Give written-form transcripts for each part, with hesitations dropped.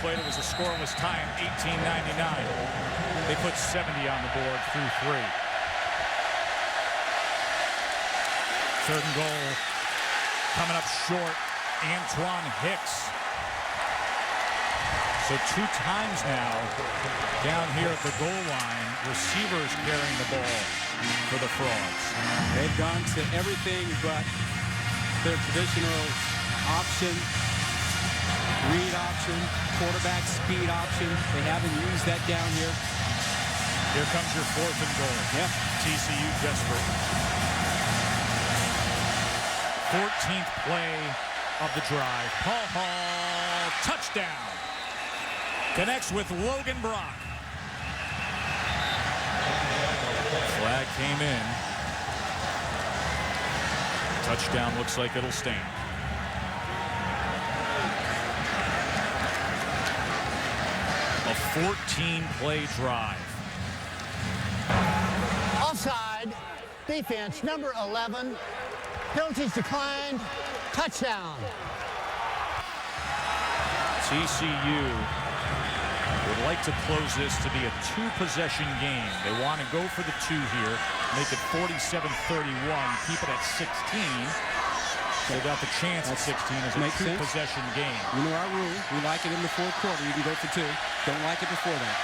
later was a scoreless tie in 1899. They put 70 on the board through 3. Third and goal. Coming up short, Antoine Hicks. So 2 times now down here at the goal line, receivers carrying the ball for the Frogs. They've gone to everything but their traditional option, read option, quarterback speed option. They haven't used that down here. Here comes your 4th and goal. Yeah. TCU desperate. 14th play of the drive. Paul Hall, touchdown. Connects with Logan Brock. Flag came in. Touchdown looks like it'll stand. A 14-play drive. Offside. Defense number 11. Penalties declined. Touchdown. TCU would like to close this to be a 2-possession game. They want to go for the 2 here, make it 47-31, keep it at 16. They got the chance at 16 as a 2-possession game. You know our rule. We like it in the 4th quarter. You can go for 2. Don't like it before that.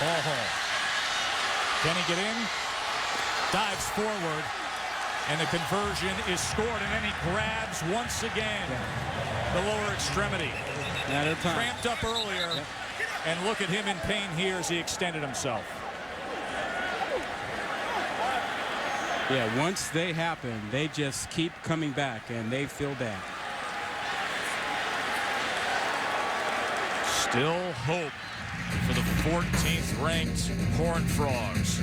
Paul Hall. Can he get in? Dives forward. And the conversion is scored, and then he grabs once again the lower extremity. Matter of time. Cramped up earlier, and look at him in pain here as he extended himself. Yeah, once they happen, they just keep coming back, and they feel bad. Still hope for the 14th ranked Horned Frogs.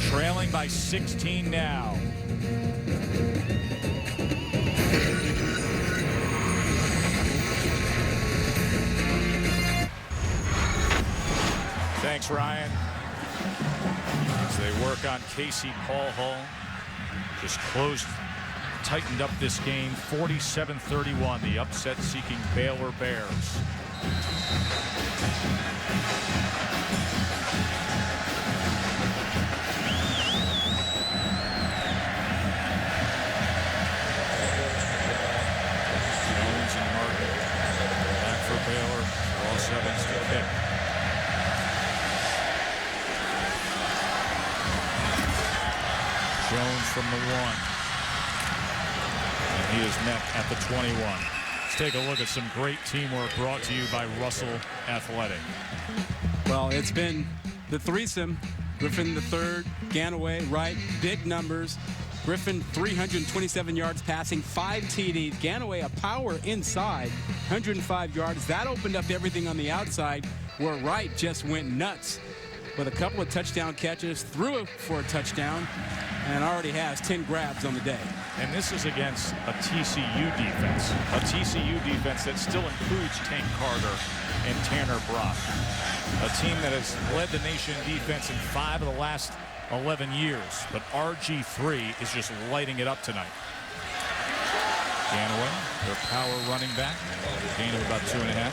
Trailing by 16 now. Thanks, Ryan. As they work on Casey Paul Hall. Just tightened up this game, 47-31, the upset-seeking Baylor Bears. Baylor, Ross Evans to kick. Jones from the 1. And he is met at the 21. Let's take a look at some great teamwork brought to you by Russell Athletic. Well, it's been the threesome. Griffin the 3rd, Ganaway, Wright, big numbers. Griffin 327 yards passing, 5 TDs. Ganaway a power inside, 105 yards. That opened up everything on the outside where Wright just went nuts with a couple of touchdown catches, threw it for a touchdown, and already has 10 grabs on the day. And this is against a TCU defense. A TCU defense that still includes Tank Carter and Tanner Brock. A team that has led the nation in defense in 5 of the last 11 years, but RG3 is just lighting it up tonight. Ganaway, their power running back, gain of about 2.5.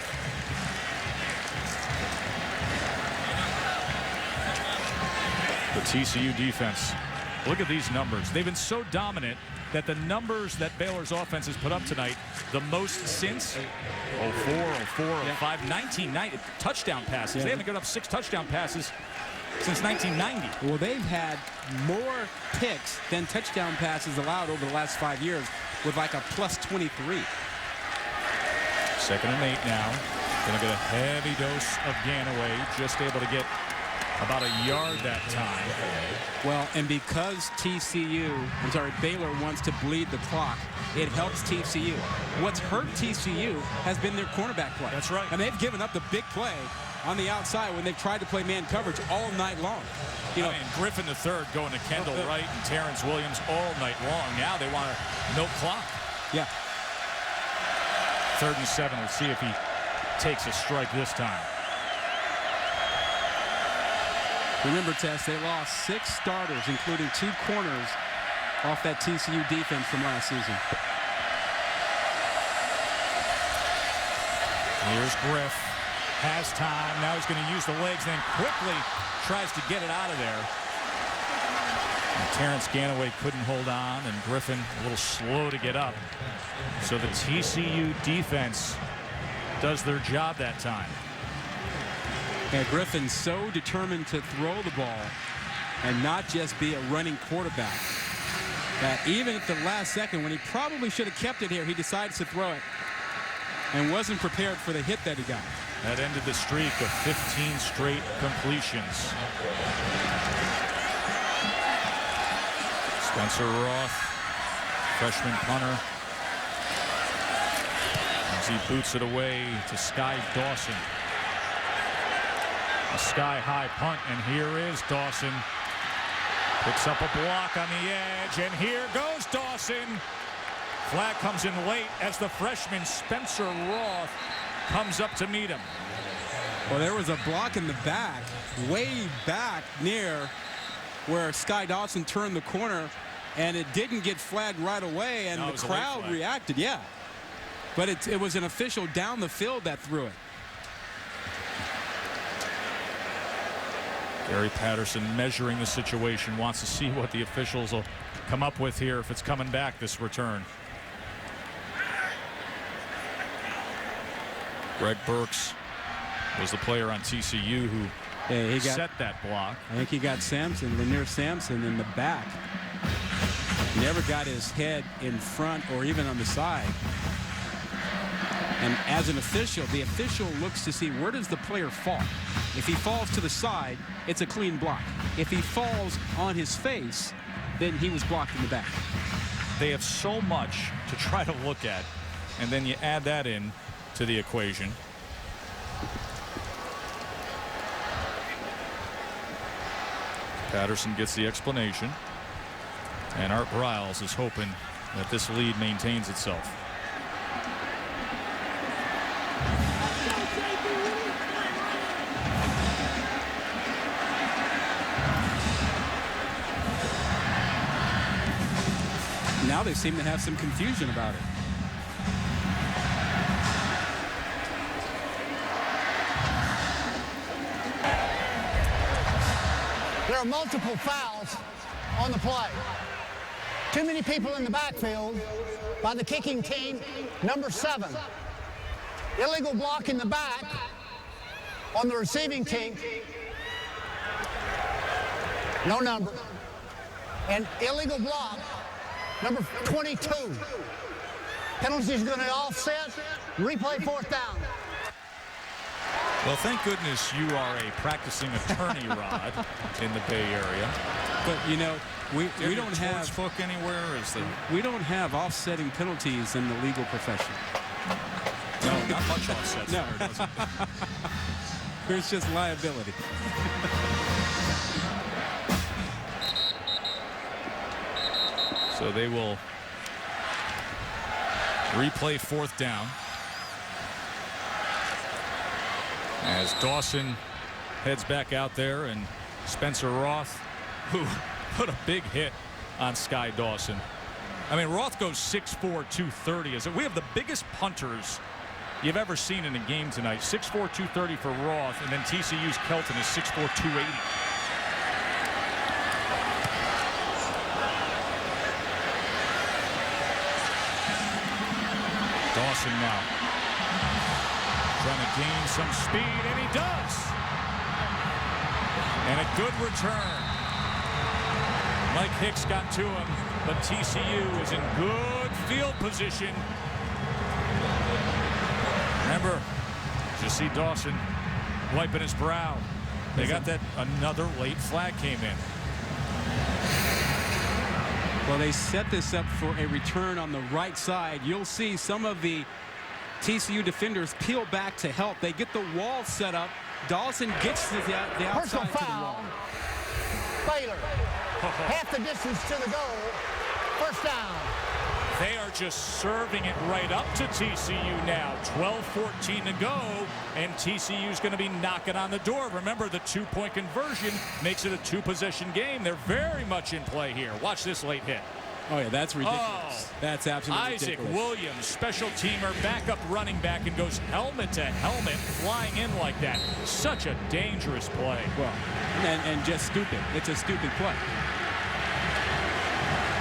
The TCU defense, look at these numbers. They've been so dominant that the numbers that Baylor's offense has put up tonight, the most since 04, 05, 1990 touchdown passes. They haven't given up 6 touchdown passes since 1990. Well, they've had more picks than touchdown passes allowed over the last 5 years with like a plus 23. 2nd and 8 now. Going to get a heavy dose of Ganaway. Just able to get about a yard that time. Well, and because Baylor wants to bleed the clock, it helps TCU. What's hurt TCU has been their cornerback play. That's right. And they've given up the big play on the outside when they've tried to play man coverage all night long. You know, Griffin the 3rd going to Kendall Wright and Terrence Williams all night long. Now they want to milk clock. Yeah. 3rd and 7. Let's see if he takes a strike this time. Remember, Tess, they lost 6 starters, including 2 corners off that TCU defense from last season. Here's Griff. Has time. Now he's going to use the legs, then quickly tries to get it out of there. And Terrence Ganaway couldn't hold on, and Griffin a little slow to get up. So the TCU defense does their job that time. Yeah, Griffin's so determined to throw the ball and not just be a running quarterback that even at the last second, when he probably should have kept it here, he decides to throw it and wasn't prepared for the hit that he got. That ended the streak of 15 straight completions. Spencer Roth, freshman punter, as he boots it away to Sky Dawson. A sky-high punt, and here is Dawson. Picks up a block on the edge, and here goes Dawson. Flag comes in late as the freshman Spencer Roth comes up to meet him. Well, there was a block in the back, way back near where Sky Dawson turned the corner, and it didn't get flagged right away, and the crowd reacted. Yeah, but it was an official down the field that threw it. Gary Patterson measuring the situation, wants to see what the officials will come up with here if it's coming back this return. Greg Burks was the player on TCU who set that block. I think he got Lanier Sampson in the back. Never got his head in front or even on the side. And as an official, the official looks to see where does the player fall. If he falls to the side, it's a clean block. If he falls on his face, then he was blocked in the back. They have so much to try to look at, and then you add that in to the equation. Patterson gets the explanation, and Art Briles is hoping that this lead maintains itself. Now they seem to have some confusion about it. There are multiple fouls on the play. Too many people in the backfield by the kicking team, number 7. Illegal block in the back on the receiving team. No number. And illegal block, number 22. Penalty is going to offset. Replay 4th down. Well, thank goodness you are a practicing attorney, Rod, in the Bay Area. But you know, we don't have book anywhere. We don't have offsetting penalties in the legal profession. No, not much offsets. No, there, does it? There's just liability. So they will replay 4th down. As Dawson heads back out there, and Spencer Roth, who put a big hit on Sky Dawson. I mean, Roth goes 6'4", 230. We have the biggest punters you've ever seen in a game tonight. 6'4", 230 for Roth, and then TCU's Kelton is 6'4", 280. Dawson now trying to gain some speed, and he does. And a good return. Mike Hicks got to him, but TCU is in good field position. Remember, you see Dawson wiping his brow. They got that. Another late flag came in. Well, they set this up for a return on the right side. You'll see some of the TCU defenders peel back to help. They get the wall set up. Dawson gets to the outside to the wall. Baylor, half the distance to the goal. 1st down. They are just serving it right up to TCU now. 12-14 to go, and TCU's going to be knocking on the door. Remember, the 2-point conversion makes it a 2-possession game. They're very much in play here. Watch this late hit. Oh, yeah, that's ridiculous. That's absolutely Isaac ridiculous. Williams, special teamer, backup running back, and goes helmet to helmet, flying in like that. Such a dangerous play. Well, and just stupid. It's a stupid play.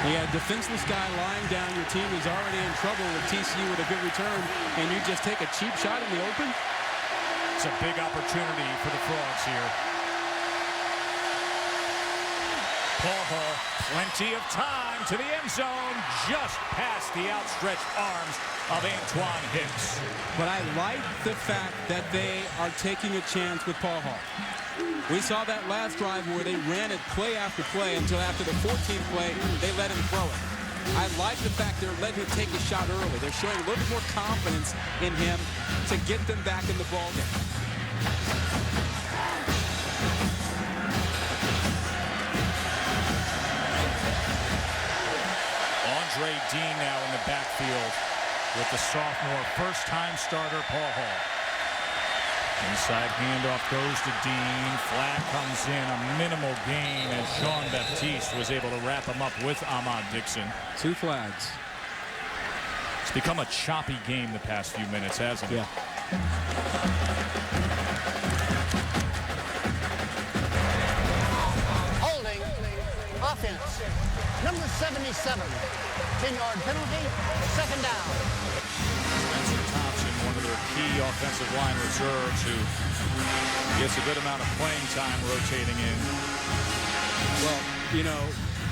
You got a defenseless guy lying down. Your team is already in trouble with TCU with a good return, and you just take a cheap shot in the open? It's a big opportunity for the Frogs here. Paul Hall, plenty of time to the end zone, just past the outstretched arms of Antoine Hicks. But I like the fact that they are taking a chance with Paul Hall. We saw that last drive where they ran it play after play until after the 14th play, they let him throw it. I like the fact they're letting him take a shot early. They're showing a little bit more confidence in him to get them back in the ballgame. Andre Dean now in the backfield with the sophomore first-time starter Paul Hall. Inside handoff goes to Dean. Flag comes in, a minimal gain as Sean Baptiste was able to wrap him up with Ahmad Dixon. 2 flags. It's become a choppy game the past few minutes, hasn't it? Yeah. Holding offense. Number 77. 10-yard penalty. Second down. Spencer Thompson, one of their key offensive line reserves, who gets a good amount of playing time rotating in. Well, you know,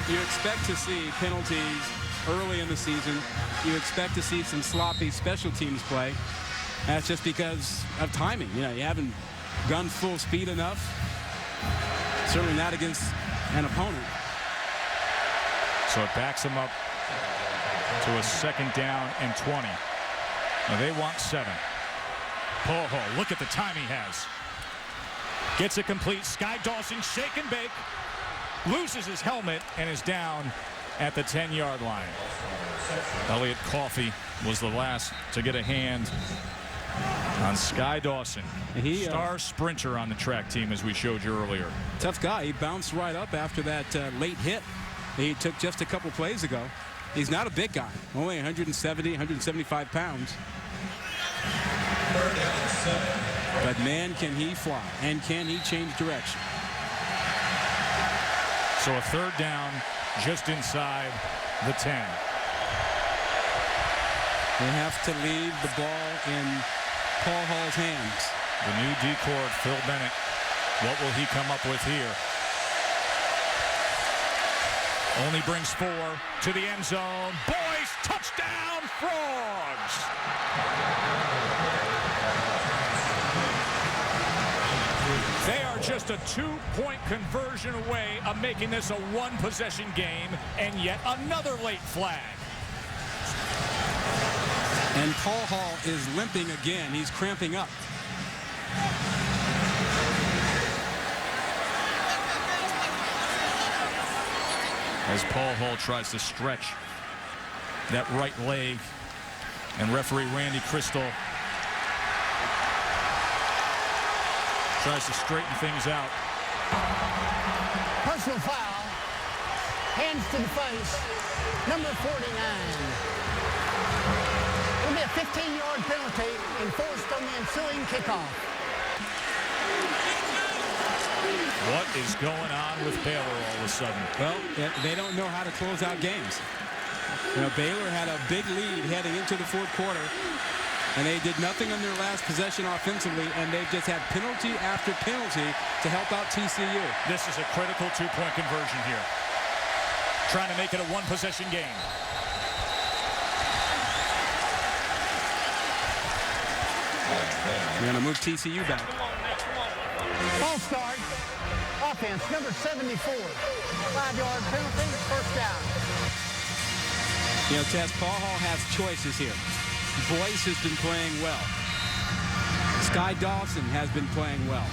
you expect to see penalties early in the season. You expect to see some sloppy special teams play. That's just because of timing. You know, you haven't gone full speed enough. Certainly not against an opponent. So it backs him up to a second down and 20. Now they want 7. Paul Hall, look at the time he has. Gets it complete. Sky Dawson, shake and bake. Loses his helmet and is down at the 10-yard line. Elliot Coffey was the last to get a hand on Sky Dawson. Star sprinter on the track team, as we showed you earlier. Tough guy. He bounced right up after that late hit he took just a couple plays ago. He's not a big guy, only 170, 175 pounds. But man, can he fly, and can he change direction. So a third down just inside the 10. They have to leave the ball in Paul Hall's hands. The new D-court, Phil Bennett. What will he come up with here? Only brings 4 to the end zone. Boys, touchdown, Frogs! They are just a 2-point conversion away of making this a 1-possession game, and yet another late flag. And Paul Hall is limping again. He's cramping up. As Paul Hall tries to stretch that right leg, and referee Randy Crystal tries to straighten things out. Personal foul. Hands to the face. Number 49. It'll be a 15-yard penalty enforced on the ensuing kickoff. What is going on with Baylor all of a sudden? Well, they don't know how to close out games. You know, Baylor had a big lead heading into the 4th quarter, and they did nothing on their last possession offensively, and they've just had penalty after penalty to help out TCU. This is a critical 2-point conversion here. Trying to make it a 1-possession game. We're going to move TCU back. Ball start. Offense, number 74. 5-yard penalty, first down. You know, Tess, Paul Hall has choices here. Boyce has been playing well. Sky Dawson has been playing well.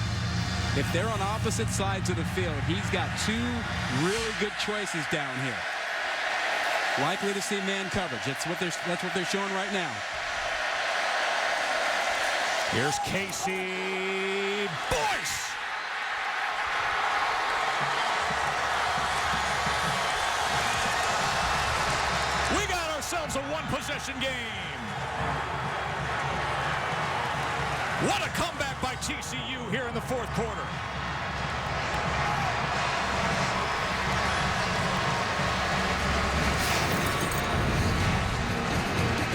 If they're on opposite sides of the field, he's got 2 really good choices down here. Likely to see man coverage. That's what they're showing right now. Here's Casey Boyce. becomes a one-possession game. What a comeback by TCU here in the fourth quarter.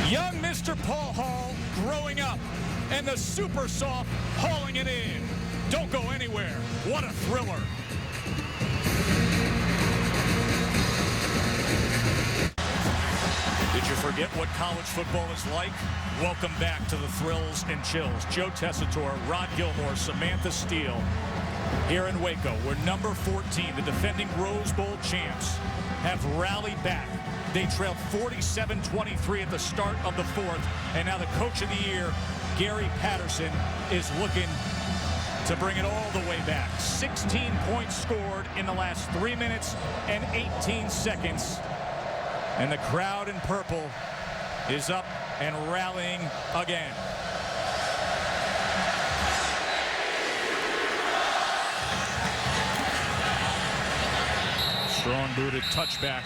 Young Mr. Paul Hall growing up, and the super soft hauling it in. Don't go anywhere. What a thriller. Did you forget what college football is like? Welcome back to the thrills and chills. Joe Tessitore, Rod Gilmore, Samantha Steele here in Waco, where number 14, the defending Rose Bowl champs, have rallied back. They trailed 47-23 at the start of the fourth, and now the coach of the year, Gary Patterson, is looking to bring it all the way back. 16 points scored in the last 3 minutes and 18 seconds. And the crowd in purple is up and rallying again. Strong booted touchback.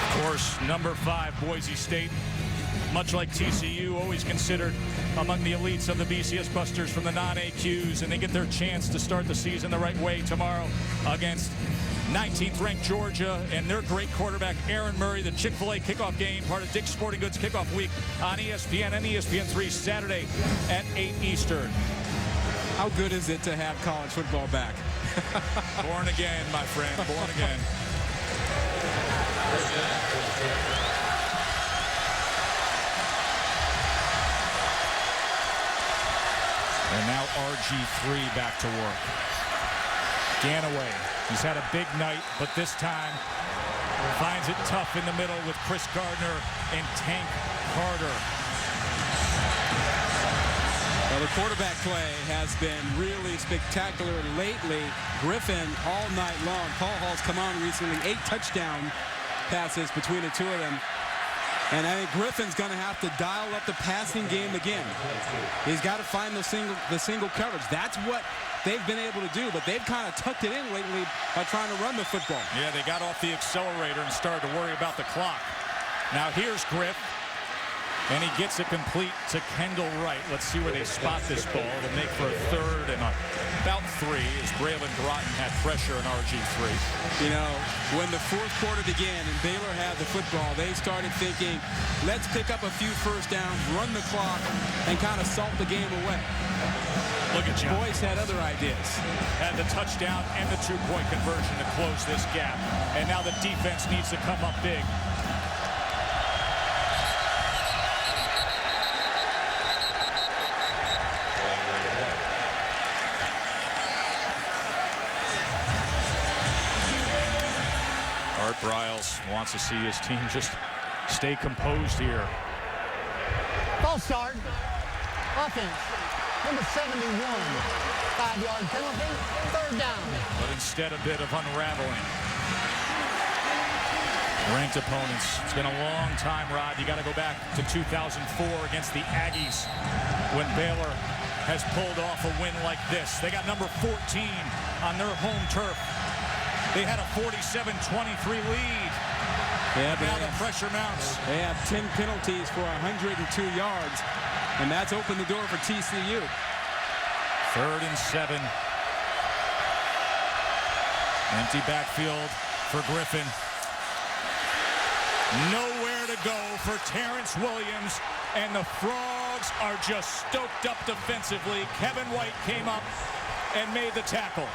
Of course, number 5, Boise State, much like TCU, always considered among the elites of the BCS Busters from the non-AQs, and they get their chance to start the season the right way tomorrow against 19th ranked Georgia and their great quarterback Aaron Murray. The Chick-fil-A kickoff game, part of Dick's Sporting Goods kickoff week on ESPN and ESPN3 Saturday at 8 Eastern. How good is it to have college football back? Born again, my friend, born again. And now RG3 back to work. Ganaway, he's had a big night, but this time finds it tough in the middle with Chris Gardner and Tank Carter. Well, the quarterback play has been really spectacular lately. Griffin all night long. Paul Hall's come on recently, 8 touchdown passes between the two of them. And I think Griffin's going to have to dial up the passing game again. He's got to find the single coverage. That's what they've been able to do, but they've kind of tucked it in lately by trying to run the football. Yeah, they got off the accelerator and started to worry about the clock. Now here's Griff, and he gets it complete to Kendall Wright. Let's see where they spot this ball to make for a third and about 3 as Braylon Broughton had pressure in RG3. You know, when the fourth quarter began and Baylor had the football, they started thinking, let's pick up a few first downs, run the clock, and kind of salt the game away. Look at John. Boyce had other ideas. Had the touchdown and the 2-point conversion to close this gap. And now the defense needs to come up big. Art Briles wants to see his team just stay composed here. False start. Offense. Number 71. 5-yard penalty. Third down. But instead a bit of unraveling. Ranked opponents. It's been a long time, Rod. You got to go back to 2004 against the Aggies when Baylor has pulled off a win like this. They got number 14 on their home turf. They had a 47-23 lead. Yeah, now the pressure mounts. They have 10 penalties for 102 yards, and that's opened the door for TCU. 3rd and 7. Empty backfield for Griffin. Nowhere to go for Terrence Williams, and the Frogs are just stoked up defensively. Kevin White came up and made the tackle.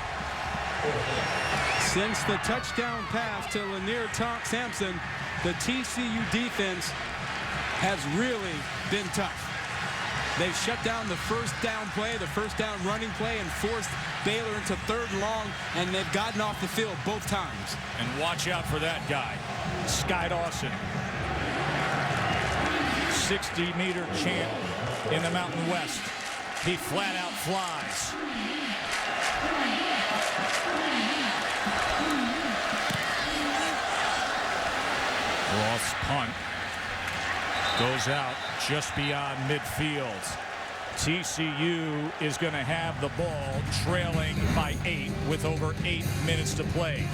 Since the touchdown pass to Lanier Sampson, the TCU defense has really been tough. They've shut down the first down play, the first down running play, and forced Baylor into 3rd and long, and they've gotten off the field both times. And watch out for that guy, Sky Dawson. 60-meter champ in the Mountain West. He flat out flies. Roth's punt goes out just beyond midfield. TCU is going to have the ball trailing by 8 with over 8 minutes to play.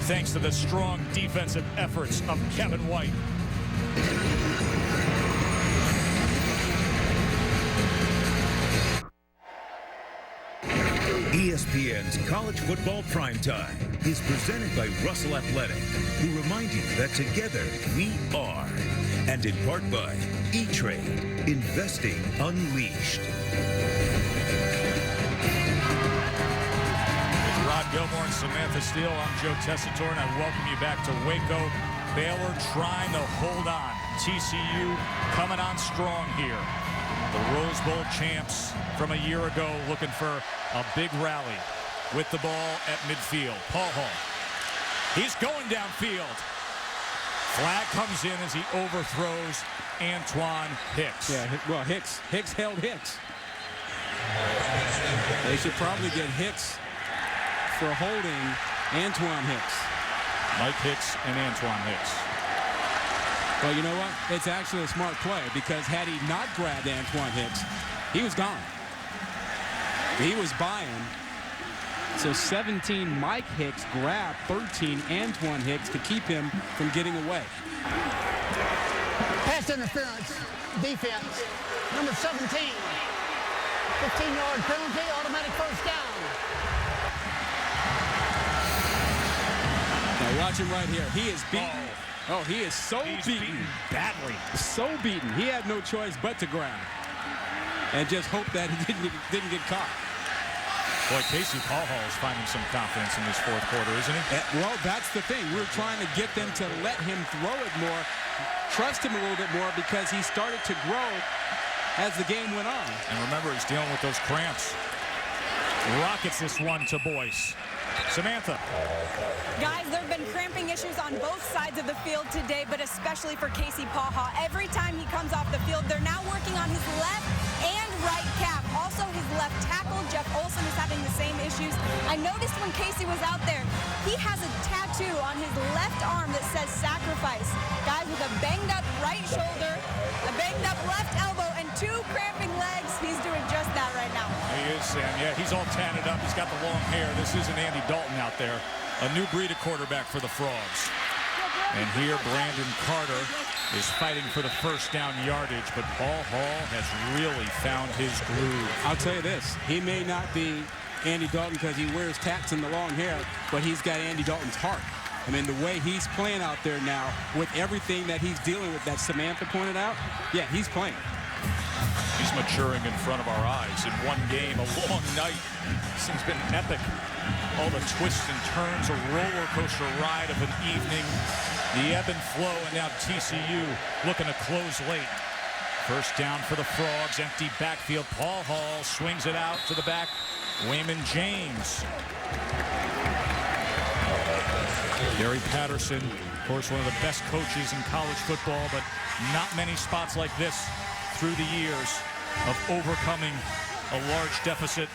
thanks to the strong defensive efforts of Kevin White. ESPN's College Football Primetime is presented by Russell Athletic, who remind you that together we are. And in part by E-Trade, investing unleashed. With Rod Gilmore and Samantha Steele, I'm Joe Tessitore, and I welcome you back to Waco. Baylor trying to hold on. TCU coming on strong here. The Rose Bowl champs from a year ago looking for a big rally with the ball at midfield. Paul Hall. He's going downfield. Flag comes in as he overthrows Antoine Hicks. Yeah, well, Hicks held Hicks. They should probably get Hicks for holding Antoine Hicks. Mike Hicks and Antoine Hicks. Well, you know what? It's actually a smart play because had he not grabbed Antoine Hicks, he was gone. He was buying. So 17 Mike Hicks grabbed 13 Antoine Hicks to keep him from getting away. Pass interference, defense, number 17. 15-yard penalty, automatic first down. Now watch him right here. He is beaten. Oh, he is so beaten badly. So beaten. He had no choice but to grab. And just hope that he didn't get caught. Boy, Casey Paul Hall is finding some confidence in this fourth quarter, isn't he? Well, that's the thing. We're trying to get them to let him throw it more, trust him a little bit more because he started to grow as the game went on. And remember, he's dealing with those cramps. Rockets this one to Boyce. Samantha. Guys, there have been cramping issues on both sides of the field today, but especially for Casey Paul Hall. Every time he comes off the field, they're now working on his left and right calf. Also, his left tackle, Jeff Olson, is having the same issues. I noticed when Casey was out there, he has a tattoo on his left arm that says sacrifice. Guys, with a banged-up right shoulder, a banged-up left elbow, and 2 cramping legs, he's doing just that right now. He is, Sam. Yeah, he's all tatted up. He's got the long hair. This isn't Andy Dalton out there. A new breed of quarterback for the Frogs. And here, Brandon Carter is fighting for the first down yardage, but Paul Hall has really found his groove. I'll tell you this. He may not be Andy Dalton because he wears tats and the long hair, but he's got Andy Dalton's heart. I mean, the way he's playing out there now with everything that he's dealing with that Samantha pointed out, yeah, he's playing. He's maturing in front of our eyes in one game, a long night. This thing's been epic. All the twists and turns, a roller coaster ride of an evening. The ebb and flow, and now TCU looking to close late. First down for the Frogs, empty backfield. Paul Hall swings it out to the back. Wayman James. Gary Patterson, of course, one of the best coaches in college football, but not many spots like this through the years of overcoming a large deficit.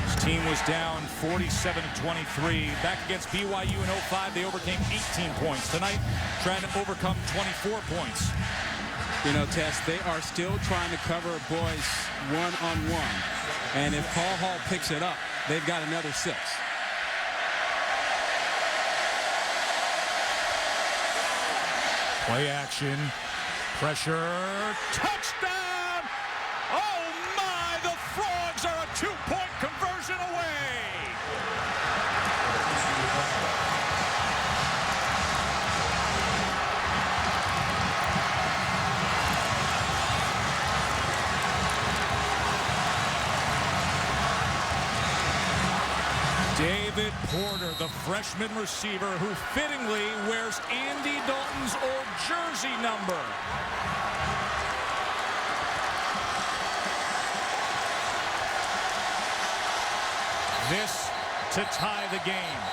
His team was down 47-23. Back against BYU in 05, they overcame 18 points. Tonight, trying to overcome 24 points. You know, Tess, they are still trying to cover Boyce one-on-one. And if Paul Hall picks it up, they've got another 6. Play action. Pressure. Touchdown! Oh, my! The Frogs are a 2-point conversion away! David Porter, the freshman receiver who fittingly wears Andy Dalton's old jersey number. This to tie the game.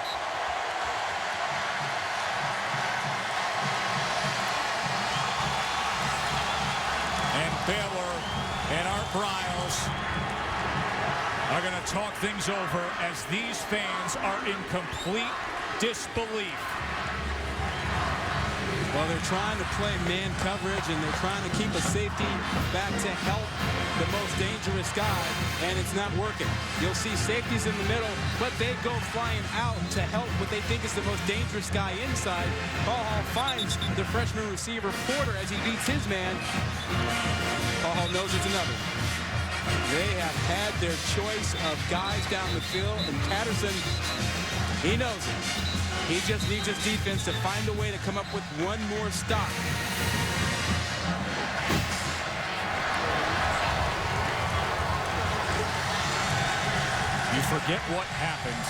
And Baylor and Art Briles are going to talk things over as these fans are in complete disbelief. Well, Well, they're trying to play man coverage, and they're trying to keep a safety back to help the most dangerous guy, and it's not working. You'll see safeties in the middle, but they go flying out to help what they think is the most dangerous guy inside. Paul Hall finds the freshman receiver Porter as he beats his man. Paul Hall knows it's another one. They have had their choice of guys down the field, and Patterson, he knows it. He just needs his defense to find a way to come up with one more stop. You forget what happened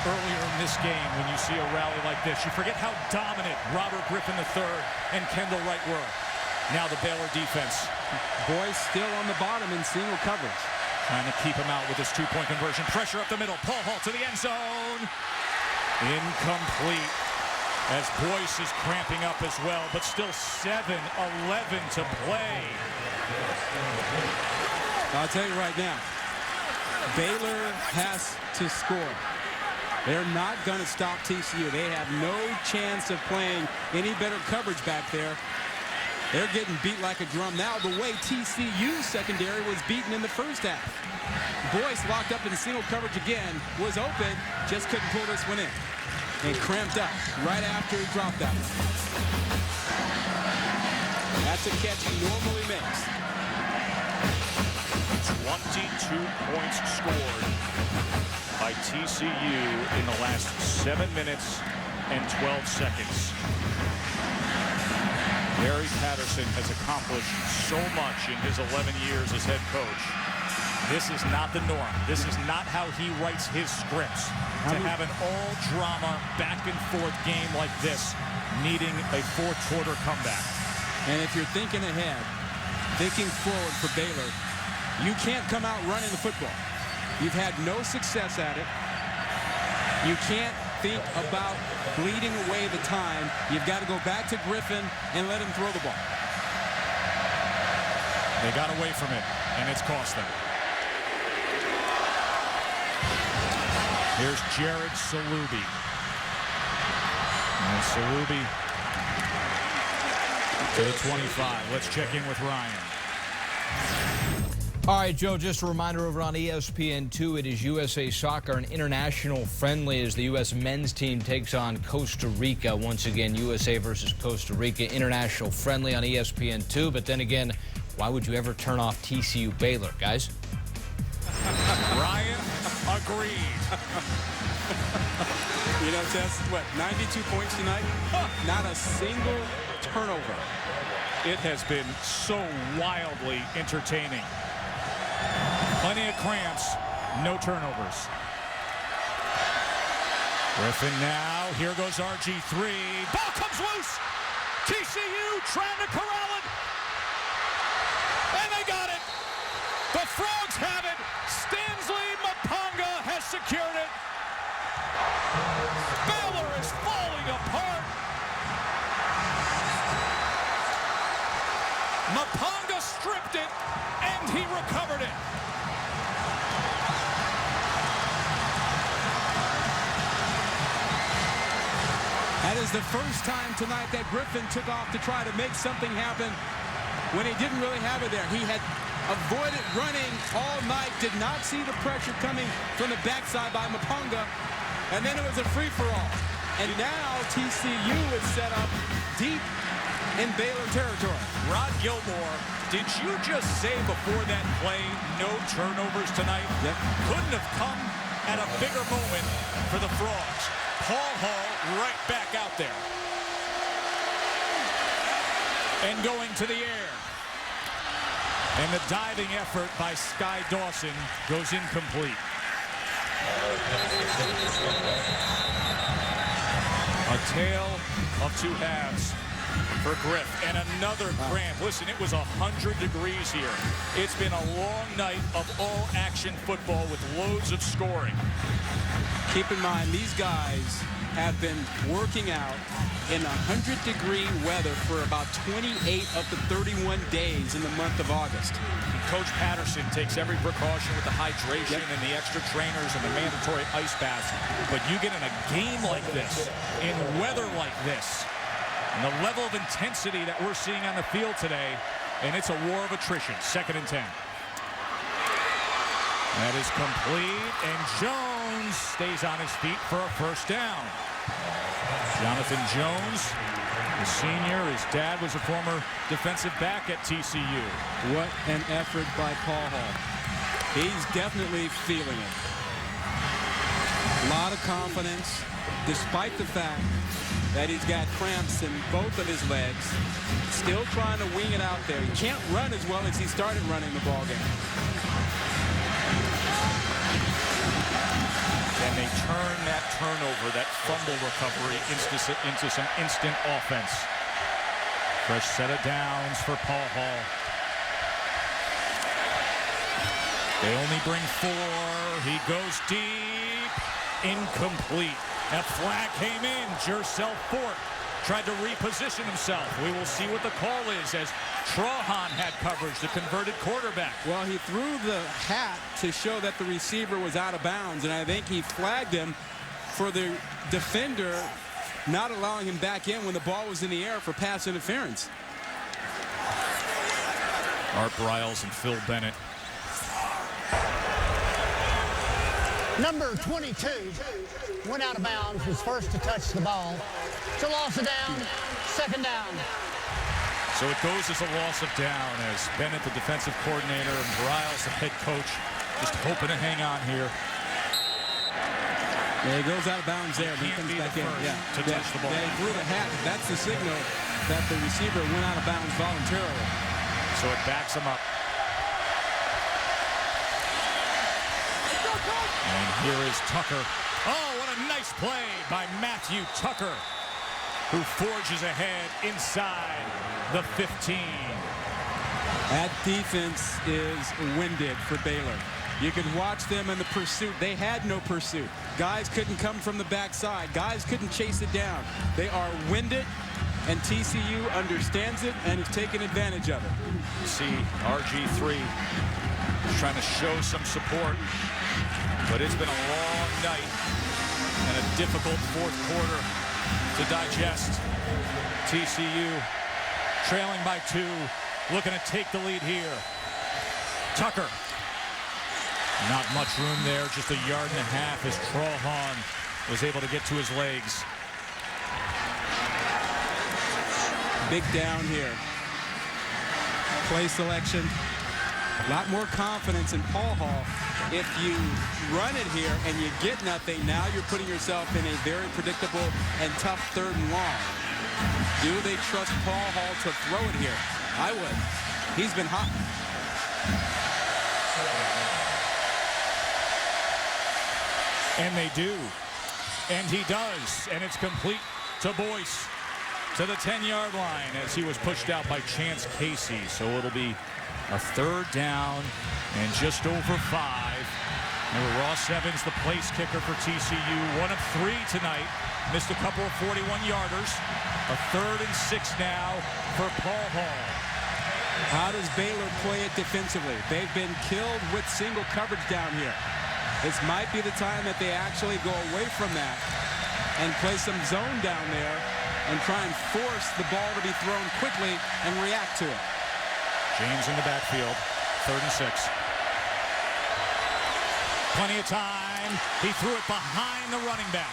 earlier in this game when you see a rally like this. You forget how dominant Robert Griffin III and Kendall Wright were. Now the Baylor defense. Boyce still on the bottom in single coverage. Trying to keep him out with this two-point conversion. Pressure up the middle. Paul Hall to the end zone. Incomplete. As Boyce is cramping up as well, but still 7-11 to play. I'll tell you right now, Baylor has to score. They're not going to stop TCU. They have no chance of playing any better coverage back there. They're getting beat like a drum now the way TCU's secondary was beaten in the first half. Boyce locked up in single coverage again, was open, just couldn't pull this one in. And cramped up right after he dropped that one. That's a catch he normally makes. 22 points scored by TCU in the last 7 minutes and 12 seconds. Gary Patterson has accomplished so much in his 11 years as head coach. This is not the norm. This is not how he writes his scripts. To have an all-drama, back-and-forth game like this, needing a fourth-quarter comeback. And if you're thinking ahead, thinking forward for Baylor, you can't come out running the football. You've had no success at it. You can't think about bleeding away the time. You've got to go back to Griffin and let him throw the ball. They got away from it, and it's cost them. Here's Jared Salubi. And Salubi to the 25. Let's check in with Ryan. All right, Joe, just a reminder over on ESPN2, it is USA Soccer, an international friendly as the U.S. men's team takes on Costa Rica. Once again, USA versus Costa Rica, international friendly on ESPN2. But then again, why would you ever turn off TCU Baylor, guys? Ryan agreed. You know, Tess, what, 92 points tonight? Not a single turnover. It has been so wildly entertaining. Plenty of cramps, no turnovers. Griffin now, here goes RG3. Ball comes loose. TCU trying to corral it. And they got it. The Frogs have it. Stanley Mapanga has secured it. Baylor is falling apart. Mapanga stripped it, and he recovered it. That is the first time tonight that Griffin took off to try to make something happen when he didn't really have it there. He had avoided running all night, did not see the pressure coming from the backside by Mapanga, and then it was a free-for-all. And now TCU is set up deep in Baylor territory. Rod Gilmore, did you just say before that play, no turnovers tonight? Yep. Couldn't have come at a bigger moment for the Frogs. Paul Hall right back out there. And going to the air. And the diving effort by Sky Dawson goes incomplete. A tale of two halves for Griff. And another cramp. Listen, it was 100 degrees here. It's been a long night of all-action football with loads of scoring. Keep in mind, these guys have been working out in 100-degree weather for about 28 of the 31 days in the month of August. Coach Patterson takes every precaution with the hydration and the extra trainers and the mandatory ice baths. But you get in a game like this, in weather like this, And the level of intensity that we're seeing on the field today, and it's a war of attrition. 2nd and 10. That is complete, and Jones stays on his feet for a first down. Jonathan Jones, the senior, his dad was a former defensive back at TCU. What an effort by Paul Hall. He's definitely feeling it. A lot of confidence, despite the fact that he's got cramps in both of his legs. Still trying to wing it out there. He can't run as well as he started running the ball game. And they turn that turnover, that fumble recovery into some instant offense. Fresh set of downs for Paul Hall. They only bring 4. He goes deep. Incomplete. That flag came in. Jercel Fort tried to reposition himself. We will see what the call is as Trahan had coverage, the converted quarterback. Well, he threw the hat to show that the receiver was out of bounds, and I think he flagged him for the defender not allowing him back in when the ball was in the air for pass interference. Art Briles and Phil Bennett. Number 22 went out of bounds, was first to touch the ball. It's a loss of down, 2nd down. So it goes as a loss of down as Bennett, the defensive coordinator, and Briles, the head coach, just hoping to hang on here. Yeah, he goes out of bounds there, but he comes back in. To touch the ball. They threw the hat. That's the signal that the receiver went out of bounds voluntarily. So it backs him up. And here is Tucker. Oh, what a nice play by Matthew Tucker, who forges ahead inside the 15. That defense is winded for Baylor. You can watch them in the pursuit. They had no pursuit. Guys couldn't come from the backside. Guys couldn't chase it down. They are winded, and TCU understands it and is taking advantage of it. You see RG3 trying to show some support, but it's been a long night and a difficult 4th quarter to digest. TCU trailing by 2, looking to take the lead here. Tucker. Not much room there, just a yard and a half as Trahan was able to get to his legs. Big down here. Play selection. A lot more confidence in Paul Hall. If you run it here and you get nothing, now you're putting yourself in a very predictable and tough 3rd and long. Do they trust Paul Hall to throw it here? I would. He's been hot. And they do. And he does. And it's complete to Boyce to the 10-yard line as he was pushed out by Chance Casey. So it'll be a 3rd down and just over 5. And Ross Evans, the place kicker for TCU, 1 of 3 tonight. Missed a couple of 41-yarders. A 3rd and 6 now for Paul Hall. How does Baylor play it defensively? They've been killed with single coverage down here. This might be the time that they actually go away from that and play some zone down there and try and force the ball to be thrown quickly and react to it. James in the backfield, 3rd and 6. Plenty of time. He threw it behind the running back.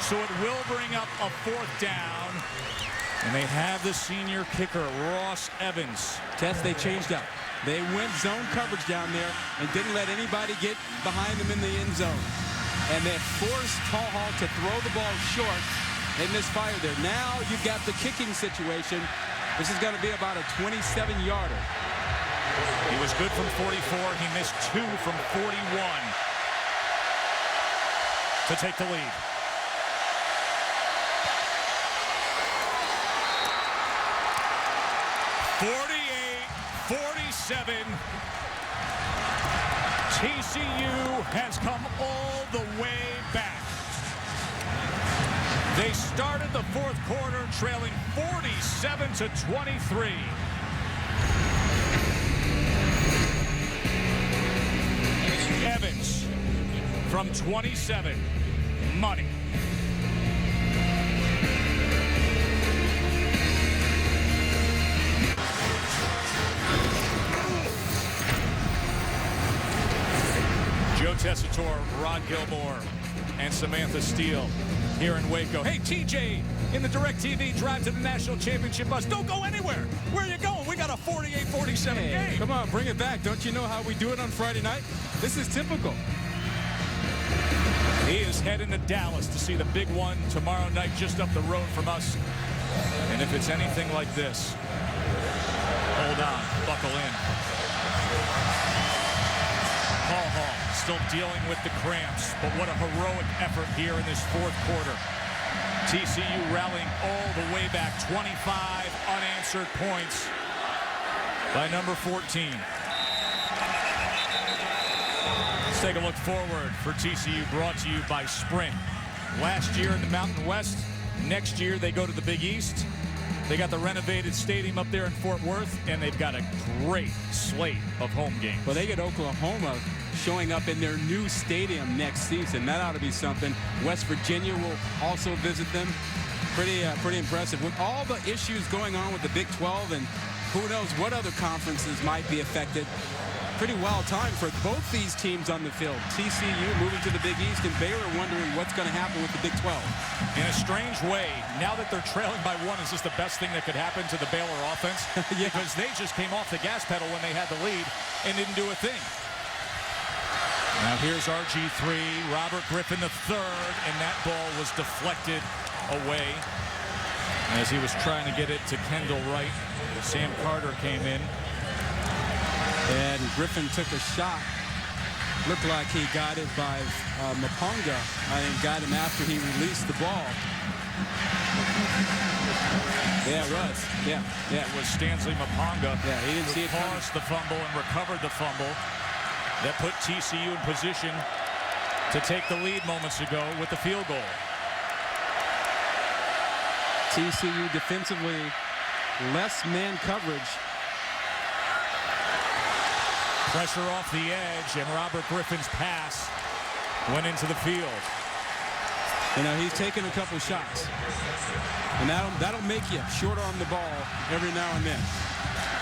So it will bring up a 4th down. And they have the senior kicker, Ross Evans. Test, they changed up. They went zone coverage down there and didn't let anybody get behind them in the end zone. And they forced Paul Hall to throw the ball short. They misfired there. Now you've got the kicking situation. This is going to be about a 27-yarder. He was good from 44. He missed 2 from 41 to take the lead. TCU has come all the way back. They started the 4th quarter trailing 47-23. Evans from 27. Money. Tessitore, Rod Gilmore, and Samantha Steele here in Waco. Hey, TJ, in the DirecTV Drive to the National Championship bus. Don't go anywhere. Where are you going? We got a 48-47 game. Come on, bring it back. Don't you know how we do it on Friday night? This is typical. He is heading to Dallas to see the big one tomorrow night just up the road from us. And if it's anything like this, hold on, buckle in. Paul Hall still dealing with the cramps, but what a heroic effort here in this fourth quarter. TCU rallying all the way back, 25 unanswered points by number 14. Let's take a look forward for TCU, brought to you by Sprint. Last year in the Mountain West, next year they go to the Big East. They got the renovated stadium up there in Fort Worth, and they've got a great slate of home games. Well, they get Oklahoma showing up in their new stadium next season. That ought to be something. West Virginia will also visit them. Pretty impressive. With all the issues going on with the Big 12 and who knows what other conferences might be affected, pretty wild time for both these teams on the field. TCU moving to the Big East and Baylor wondering what's going to happen with the Big 12. In a strange way, now that they're trailing by one, is this the best thing that could happen to the Baylor offense? Yeah. Because they just came off the gas pedal when they had the lead and didn't do a thing. Now here's RG3, Robert Griffin III, and that ball was deflected away as he was trying to get it to Kendall Wright. Sam Carter came in. And Griffin took a shot. Looked like he got it by Maponga. I think got him after he released the ball. Yeah, it was. Yeah. It was Stanley Maponga. Yeah, he didn't see it coming. Paused the fumble and recovered the fumble. That put TCU in position to take the lead moments ago with the field goal. TCU defensively, less man coverage. Pressure off the edge, and Robert Griffin's pass went into the field. You know, he's taken a couple shots. And that'll make you short arm the ball every now and then.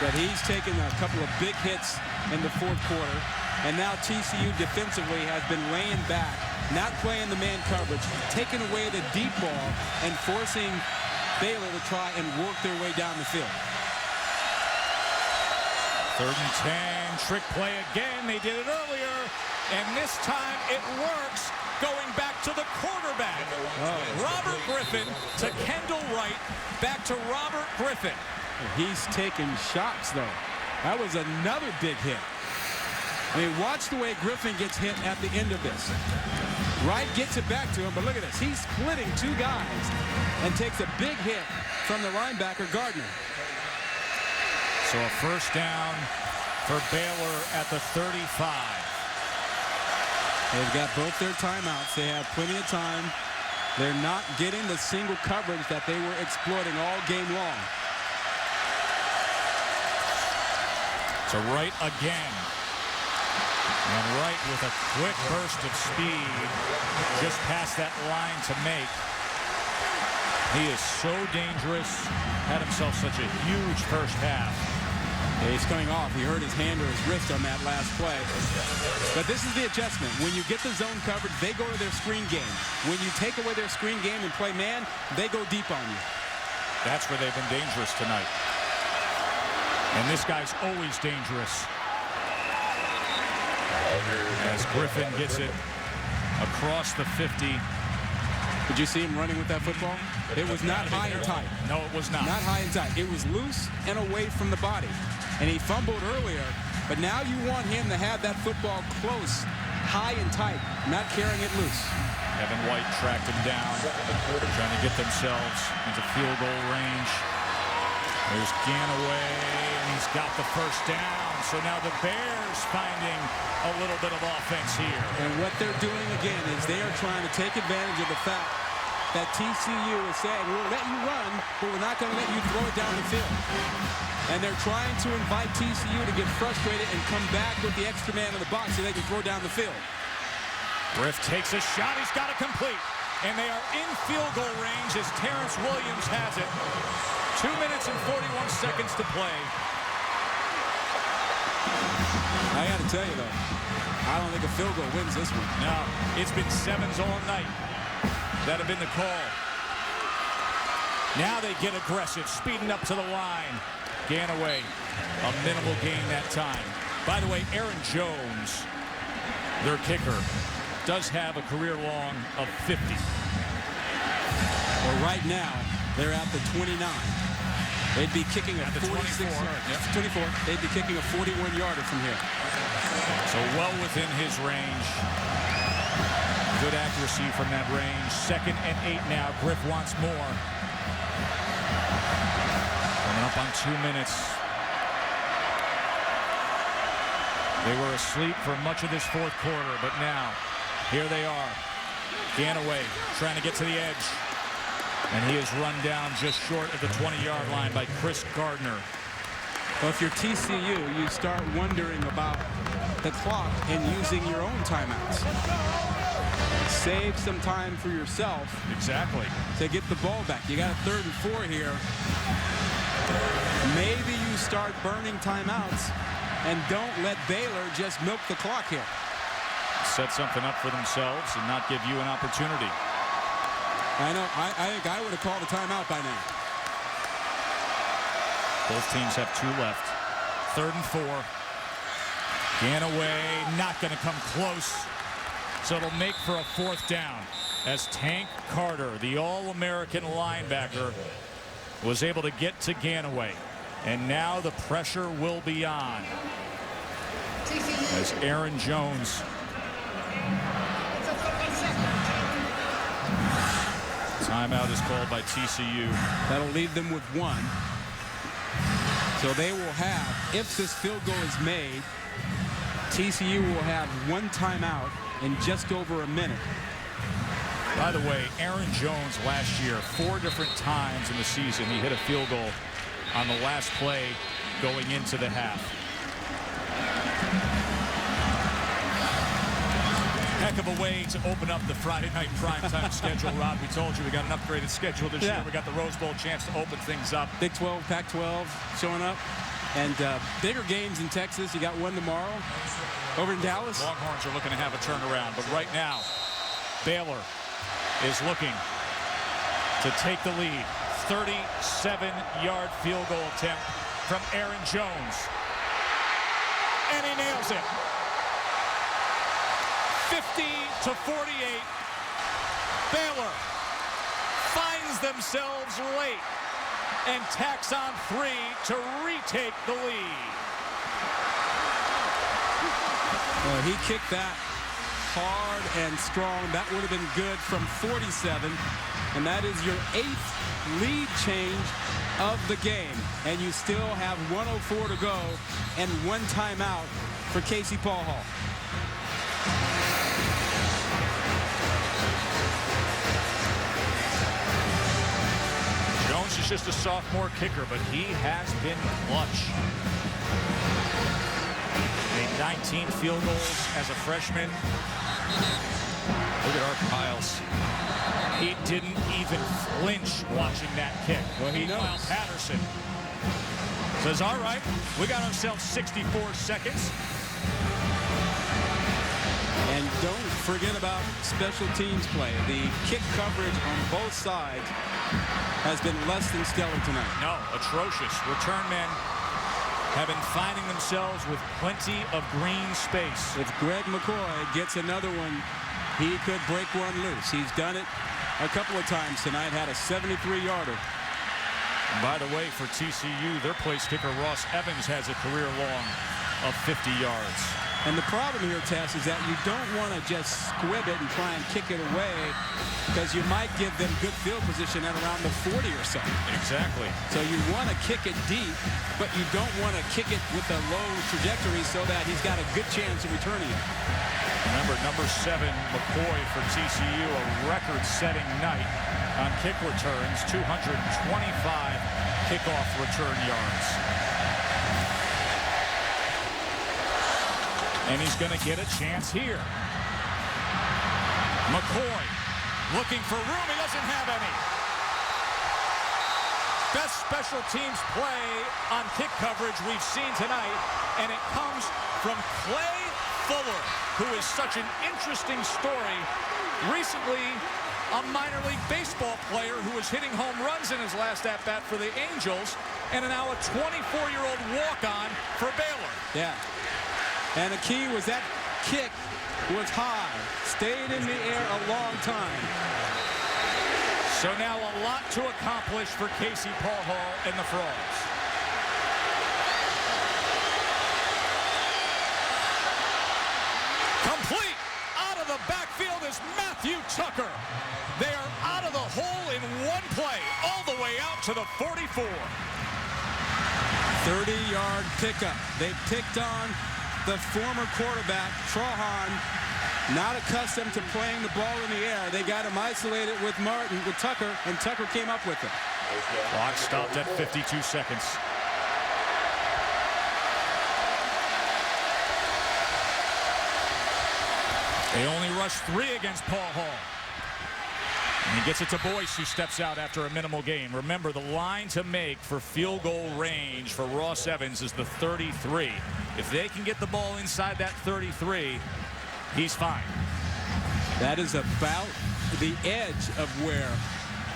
But he's taken a couple of big hits in the fourth quarter. And now TCU defensively has been laying back, not playing the man coverage, taking away the deep ball, and forcing Baylor to try and work their way down the field. 3rd and 10, trick play again. They did it earlier, and this time it works, going back to the quarterback. Robert Griffin to Kendall Wright, back to Robert Griffin. He's taking shots, though. That was another big hit. I mean, watch the way Griffin gets hit at the end of this. Wright gets it back to him, but look at this. He's splitting two guys and takes a big hit from the linebacker, Gardner. So a first down for Baylor at the 35. They've got both their timeouts. They have plenty of time. They're not getting the single coverage that they were exploiting all game long. To Wright again. And Wright with a quick burst of speed just past that line to make. He is so dangerous. Had himself such a huge first half. Yeah, he's coming off. He hurt his hand or his wrist on that last play. But this is the adjustment. When you get the zone coverage, they go to their screen game. When you take away their screen game and play man, they go deep on you. That's where they've been dangerous tonight. And this guy's always dangerous. As Griffin gets it across the 50. Did you see him running with that football? It was not high and tight. No, it was not. Not high and tight. It was loose and away from the body. And he fumbled earlier, but now you want him to have that football close, high and tight, not carrying it loose. Evan White tracked him down, trying to get themselves into field goal range. There's Ganaway, and he's got the first down. So now the Bears finding a little bit of offense here. And what they're doing again is they are trying to take advantage of the fact that TCU is saying, we'll let you run, but we're not going to let you throw it down the field. And they're trying to invite TCU to get frustrated and come back with the extra man in the box so they can throw down the field. Griff takes a shot. He's got it complete. And they are in field goal range as Terrence Williams has it. 2 minutes and 41 seconds to play. I got to tell you, though, I don't think a field goal wins this one. No, it's been 7s all night that have been the call. Now they get aggressive, speeding up to the line. Ganaway, a minimal gain that time. By the way, Aaron Jones, their kicker, does have a career long of 50. Well, right now, they're at the 29. They'd be kicking a 24. 24. They'd be kicking a 41-yarder from here. So well within his range. Good accuracy from that range. 2nd and 8 now. Griff wants more. Coming up on 2 minutes. They were asleep for much of this 4th quarter, but now, here they are. Ganaway trying to get to the edge. And he is run down just short of the 20-yard line by Chris Gardner. Well, if you're TCU, you start wondering about the clock and using your own timeouts. Save some time for yourself. Exactly. To get the ball back. You got a 3rd and 4 here. Maybe you start burning timeouts and don't let Baylor just milk the clock here. Set something up for themselves and not give you an opportunity. I know. I think I would have called a timeout by now. Both teams have 2 left. 3rd and 4. Ganaway not going to come close. So it'll make for a 4th down as Tank Carter, the All-American linebacker, was able to get to Ganaway. And now the pressure will be on as Aaron Jones timeout is called by TCU. That'll leave them with 1. So they will have, if this field goal is made, TCU will have 1 timeout in just over a minute. By the way, Aaron Jones last year, 4 different times in the season, he hit a field goal on the last play going into the half. Heck of a way to open up the Friday night primetime schedule, Rob. We told you we got an upgraded schedule this year. We got the Rose Bowl chance to open things up. Big 12, Pac-12 showing up. And bigger games in Texas. You got one tomorrow over in Dallas. Longhorns are looking to have a turnaround. But right now, Baylor is looking to take the lead. 37-yard field goal attempt from Aaron Jones. And he nails it. 50-48. Baylor finds themselves late and tacks on 3 to retake the lead. Well, he kicked that hard and strong. That would have been good from 47. And that is your 8th lead change of the game. And you still have 1:04 to go and 1 timeout for Casey Paul Hall. Jones is just a sophomore kicker, but he has been clutch. Made 19 field goals as a freshman. Look at Art Piles. He didn't even flinch watching that kick. Well, he Meanwhile, knows. Patterson says, all right, we got ourselves 64 seconds. And don't forget about special teams play. The kick coverage on both sides has been less than stellar tonight. No, atrocious. Return men have been finding themselves with plenty of green space. If Greg McCoy gets another one, he could break one loose. He's done it a couple of times tonight, had a 73-yarder. And by the way, for TCU, their place kicker Ross Evans has a career long of 50 yards. And the problem here, Tess, is that you don't want to just squib it and try and kick it away because you might give them good field position at around the 40 or so. Exactly. So you want to kick it deep, but you don't want to kick it with a low trajectory so that he's got a good chance of returning it. Remember, number 7, McCoy for TCU, a record-setting night on kick returns, 225 kickoff return yards. And he's going to get a chance here. McCoy looking for room. He doesn't have any. best special teams play on kick coverage we've seen tonight, and it comes from Clay Fuller, who is such an interesting story. Recently, a minor league baseball player who was hitting home runs in his last at-bat for the Angels, and now a 24-year-old walk-on for Baylor. Yeah. And the key was that kick was high, stayed in the air a long time. So now a lot to accomplish for Casey Paul Hall and the Frogs. Complete out of the backfield is Matthew Tucker. They are out of the hole in one play, all the way out to the 44. 30-yard pickup. They picked on the former quarterback, Trahan, not accustomed to playing the ball in the air. They got him isolated with Tucker, and Tucker came up with it. Clock stopped at 52 seconds. They only rushed 3 against Paul Hall. And he gets it to Boyce, who steps out after a minimal gain. Remember, the line to make for field goal range for Ross Evans is the 33. If they can get the ball inside that 33, he's fine. That is about the edge of where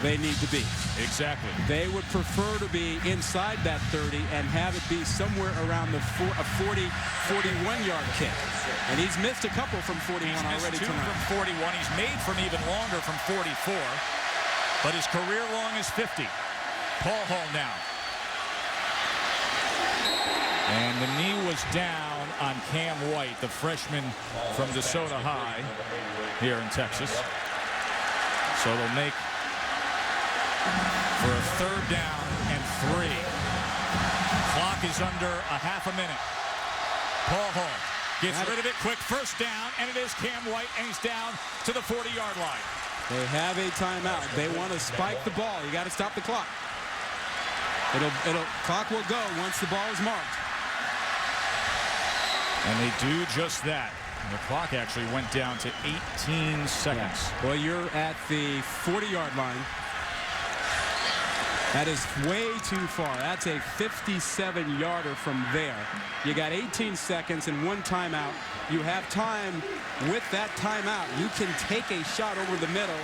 they need to be. Exactly. They would prefer to be inside that 30 and have it be somewhere around the 41-yard kick. And he's missed a couple from 41 already tonight. He's missed 2 from 41. He's made from even longer from 44. But his career long is 50. Paul Hall now. And the knee was down on Cam White, the freshman from DeSoto High here in Texas. So they'll make for a 3rd down and 3. Clock is under a half a minute. Paul Hall gets rid of it quick. 1st down, and it is Cam White, and he's down to the 40-yard line. They have a timeout. They want to spike the ball. You got to stop the clock. Clock will go once the ball is marked. And they do just that. The clock actually went down to 18 seconds. Yeah. Well, you're at the 40-yard line. That is way too far. That's a 57-yarder from there. You got 18 seconds and 1 timeout. You have time with that timeout. You can take a shot over the middle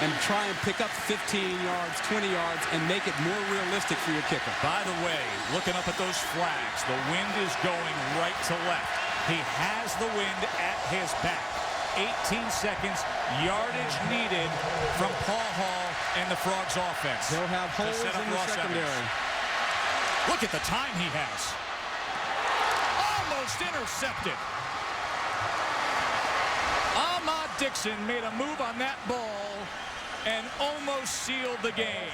and try and pick up 15 yards, 20 yards, and make it more realistic for your kicker. By the way, looking up at those flags, the wind is going right to left. He has the wind at his back. 18 seconds, yardage needed from Paul Hall and the Frogs offense. They'll have holes in the secondary. Look at the time he has. Almost intercepted. Ahmad Dixon made a move on that ball and almost sealed the game.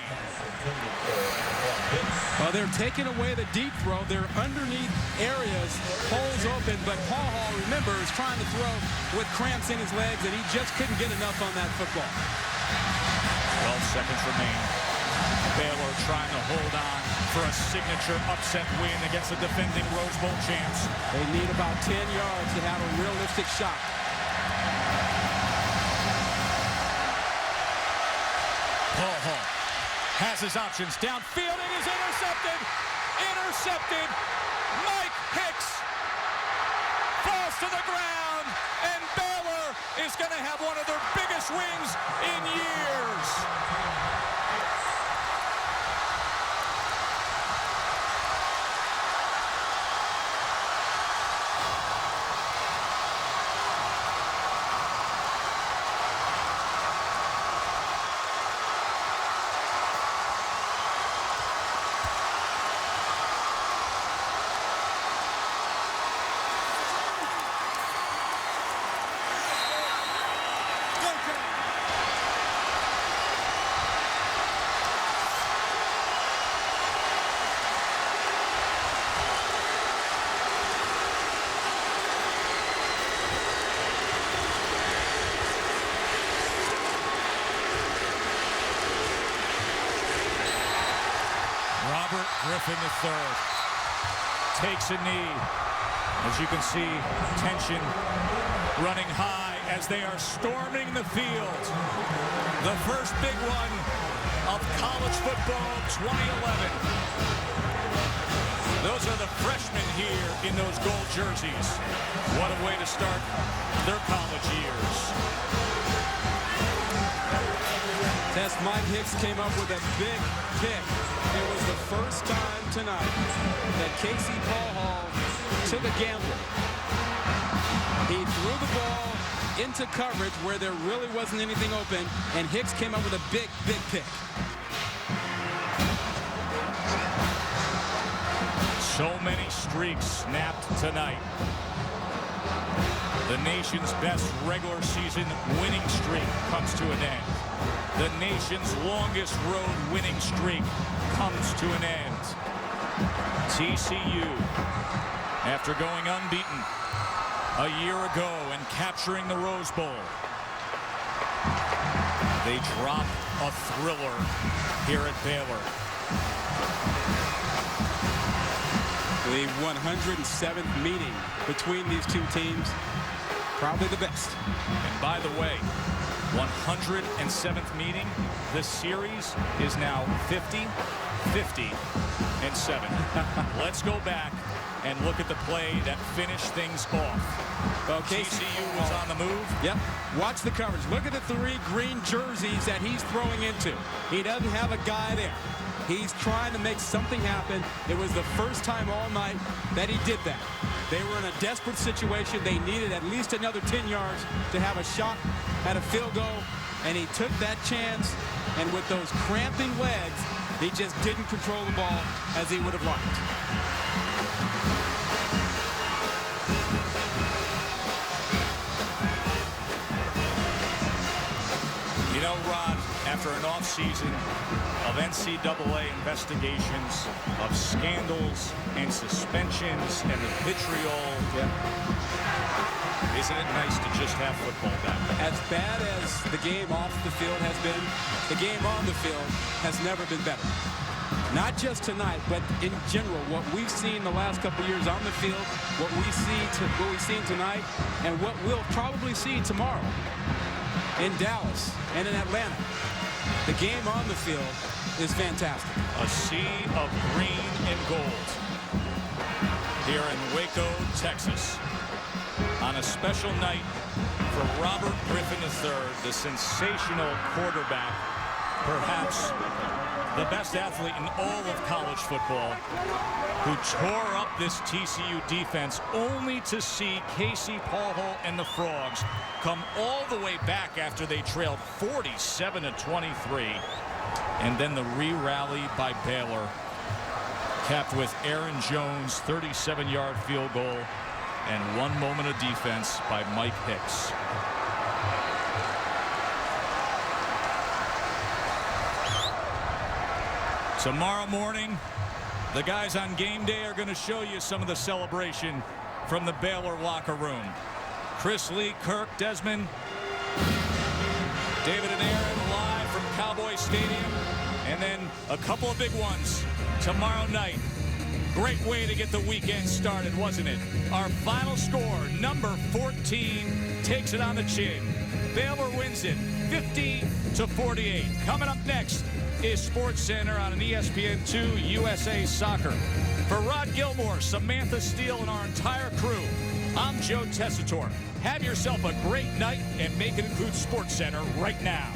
Well, they're taking away the deep throw. They're underneath areas, holes open, but Paul Hall, remember, is trying to throw with cramps in his legs, and he just couldn't get enough on that football. 12 seconds remain. Baylor trying to hold on for a signature upset win against the defending Rose Bowl champs. They need about 10 yards to have a realistic shot. Paul Hall has his options downfield, and is intercepted. Intercepted. Mike Hicks falls to the ground, and Baylor is going to have one of their biggest wins in years. Griffin III takes a knee. As you can see, tension running high as they are storming the field. The first big one of college football 2011. Those are the freshmen here in those gold jerseys. What a way to start their college years. Test Mike Hicks came up with a big pick. It was the first time tonight that Casey Paul took a gamble. He threw the ball into coverage where there really wasn't anything open, and Hicks came up with a big pick. So many streaks snapped tonight. The nation's best regular season winning streak comes to an end. The nation's longest road winning streak comes to an end. TCU, after going unbeaten a year ago and capturing the Rose Bowl, they drop a thriller here at Baylor. The 107th meeting between these two teams, probably the best. And by the way, 107th meeting, the series is now 50-50-7. Let's go back and look at the play that finished things off. Well, TCU was on the move. Yep. Watch the coverage. Look at the 3 green jerseys that he's throwing into. He doesn't have a guy there. He's trying to make something happen. It was the first time all night that he did that. They were in a desperate situation. They needed at least another 10 yards to have a shot at a field goal, and he took that chance, and with those cramping legs, he just didn't control the ball as he would have liked. You know, Rod, after an offseason of NCAA investigations, of scandals and suspensions and the vitriol, isn't it nice to just have football back? As bad as the game off the field has been, the game on the field has never been better. Not just tonight, but in general, what we've seen the last couple of years on the field, what we've seen tonight, and what we'll probably see tomorrow in Dallas and in Atlanta. The game on the field is fantastic. A sea of green and gold here in Waco, Texas, on a special night for Robert Griffin III, the sensational quarterback, perhaps the best athlete in all of college football, who tore up this TCU defense only to see Casey Paul and the Frogs come all the way back after they trailed 47-23. And then the re-rally by Baylor, capped with Aaron Jones' 37-yard field goal and 1 moment of defense by Mike Hicks. Tomorrow morning, the guys on game day are going to show you some of the celebration from the Baylor locker room. Chris Lee, Kirk, Desmond, David and Aaron live from Cowboy Stadium. And then a couple of big ones tomorrow night. Great way to get the weekend started, wasn't it? Our final score, number 14, takes it on the chin. Baylor wins it 50-48. Coming up next is Sports Center on an ESPN2 USA Soccer. For Rod Gilmore, Samantha Steele, and our entire crew, I'm Joe Tessitore. Have yourself a great night and make it include Sports Center right now.